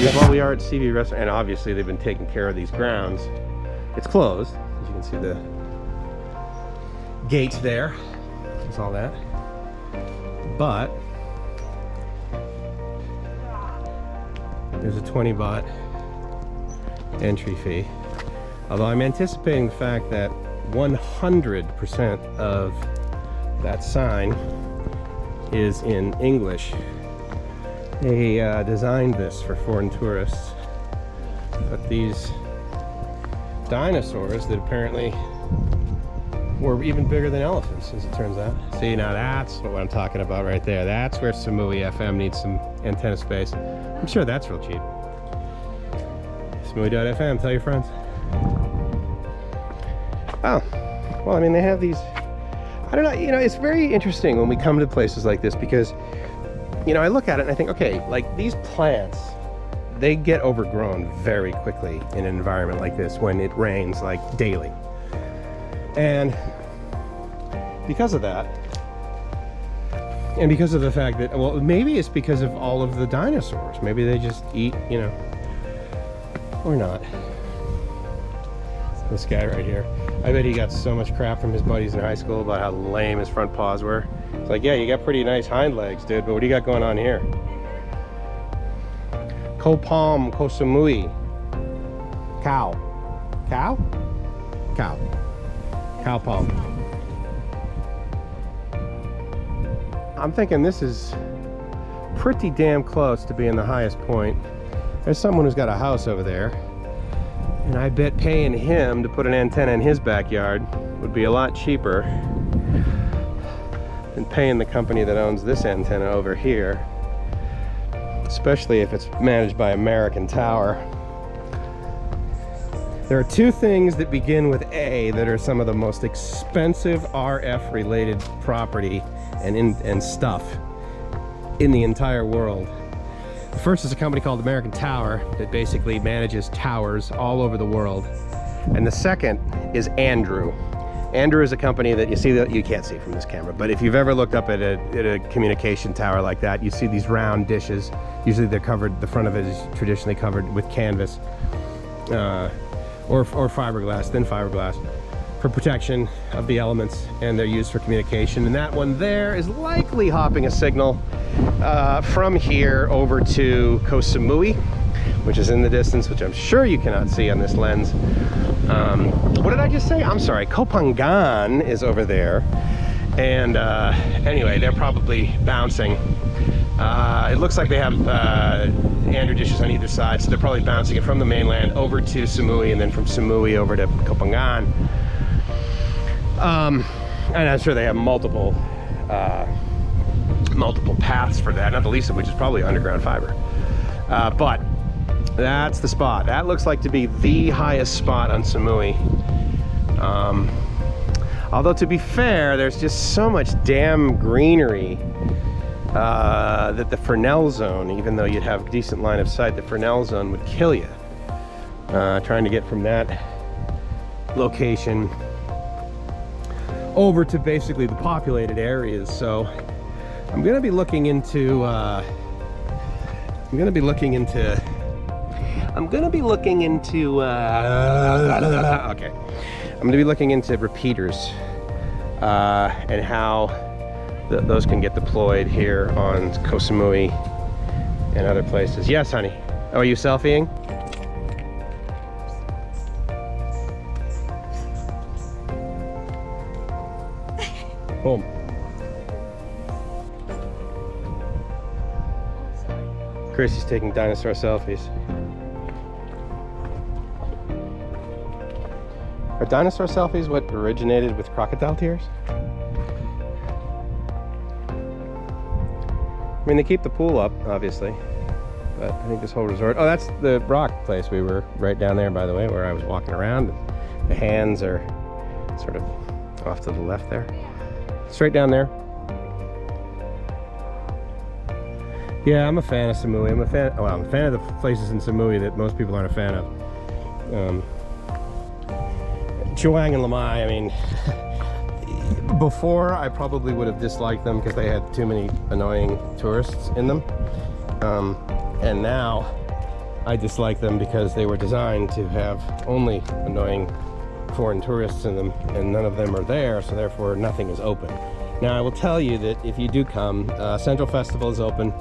Well, we are at CV Restaurant, and obviously they've been taking care of these grounds. It's closed, as you can see the gates there. There's all that. But there's a 20 baht entry fee. Although I'm anticipating the fact that 100% of that sign is in English. They designed this for foreign tourists, but these dinosaurs that apparently were even bigger than elephants, as it turns out. See, now that's what I'm talking about right there. That's where Samui FM needs some antenna space. I'm sure that's real cheap. Samui.fm, tell your friends. Oh, well, I mean, they have these, I don't know, you know, it's very interesting when we come to places like this because, you know, I look at it and I think, okay, like these plants, they get overgrown very quickly in an environment like this when it rains like daily. And because of that, and because of the fact that, well, maybe it's because of all of the dinosaurs. Maybe they just eat, you know, or not. This guy right here. I bet he got so much crap from his buddies in high school about how lame his front paws were. It's like, yeah, you got pretty nice hind legs, dude, but what do you got going on here? Ko Samui. Cow. Cow? Cow. Cow palm. I'm thinking this is pretty damn close to being the highest point. There's someone who's got a house over there, and I bet paying him to put an antenna in his backyard would be a lot cheaper than paying the company that owns this antenna over here, especially if it's managed by American Tower. There are two things that begin with A that are some of the most expensive RF related property and stuff in the entire world. The first is a company called American Tower that basically manages towers all over the world. And the second is Andrew. Andrew is a company that you see, that you can't see from this camera, but if you've ever looked up at a communication tower like that, you see these round dishes. Usually they're covered, the front of it is traditionally covered with canvas or fiberglass, thin fiberglass, for protection of the elements, and they're used for communication. And that one there is likely hopping a signal from here over to Ko Samui, which is in the distance, which I'm sure you cannot see on this lens. What did I just say? I'm sorry, Ko Phangan is over there. And anyway, they're probably bouncing. It looks like they have Andrew dishes on either side, so they're probably bouncing it from the mainland over to Samui, and then from Samui over to Ko Phangan. And I'm sure they have multiple paths for that, not the least of which is probably underground fiber. But that's the spot. That looks like to be the highest spot on Samui. Although, to be fair, there's just so much damn greenery that the Fresnel zone, even though you'd have decent line of sight, the Fresnel zone would kill you. Trying to get from that location over to basically the populated areas. So I'm going to be looking into repeaters and how those can get deployed here on Ko Samui and other places. Yes, honey. Oh, are you selfieing? Boom. Gracie's taking dinosaur selfies. Are dinosaur selfies what originated with crocodile tears? I mean, they keep the pool up, obviously, but I think this whole resort... Oh, that's the rock place. We were right down there, by the way, where I was walking around. The hands are sort of off to the left there. Straight down there. Yeah, I'm a fan of Samui. I'm a fan of the places in Samui that most people aren't a fan of. Mueang and Lamai, I mean, before I probably would have disliked them because they had too many annoying tourists in them. And now I dislike them because they were designed to have only annoying foreign tourists in them, and none of them are there, so therefore nothing is open. Now I will tell you that if you do come, Central Festival is open,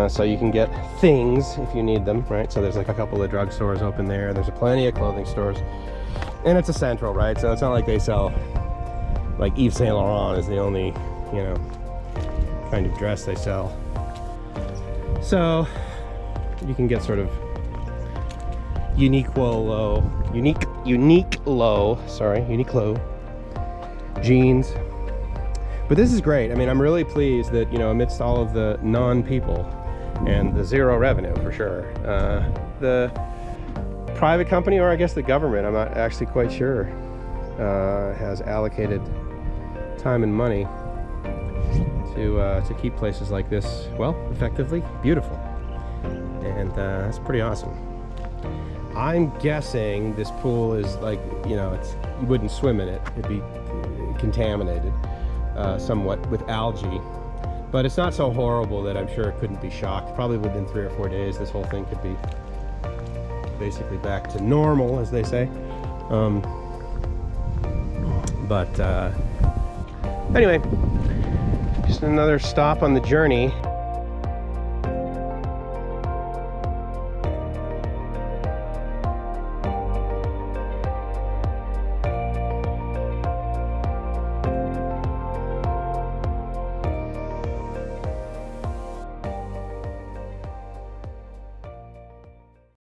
so you can get things if you need them, right? So there's like a couple of drugstores open there. There's plenty of clothing stores, and it's a Central, right? So it's not like they sell, like Yves Saint Laurent is the only, you know, kind of dress they sell. So you can get sort of Uniqlo jeans. But this is great. I mean, I'm really pleased that, you know, amidst all of the non-people and the zero revenue for sure, the private company, or I guess the government, I'm not actually quite sure, has allocated time and money to keep places like this, well, effectively beautiful. And that's pretty awesome. I'm guessing this pool is like, you know, you wouldn't swim in it. It'd be contaminated somewhat with algae. But it's not so horrible that I'm sure it couldn't be shocked. Probably within 3 or 4 days, this whole thing could be basically back to normal, as they say. Anyway, just another stop on the journey.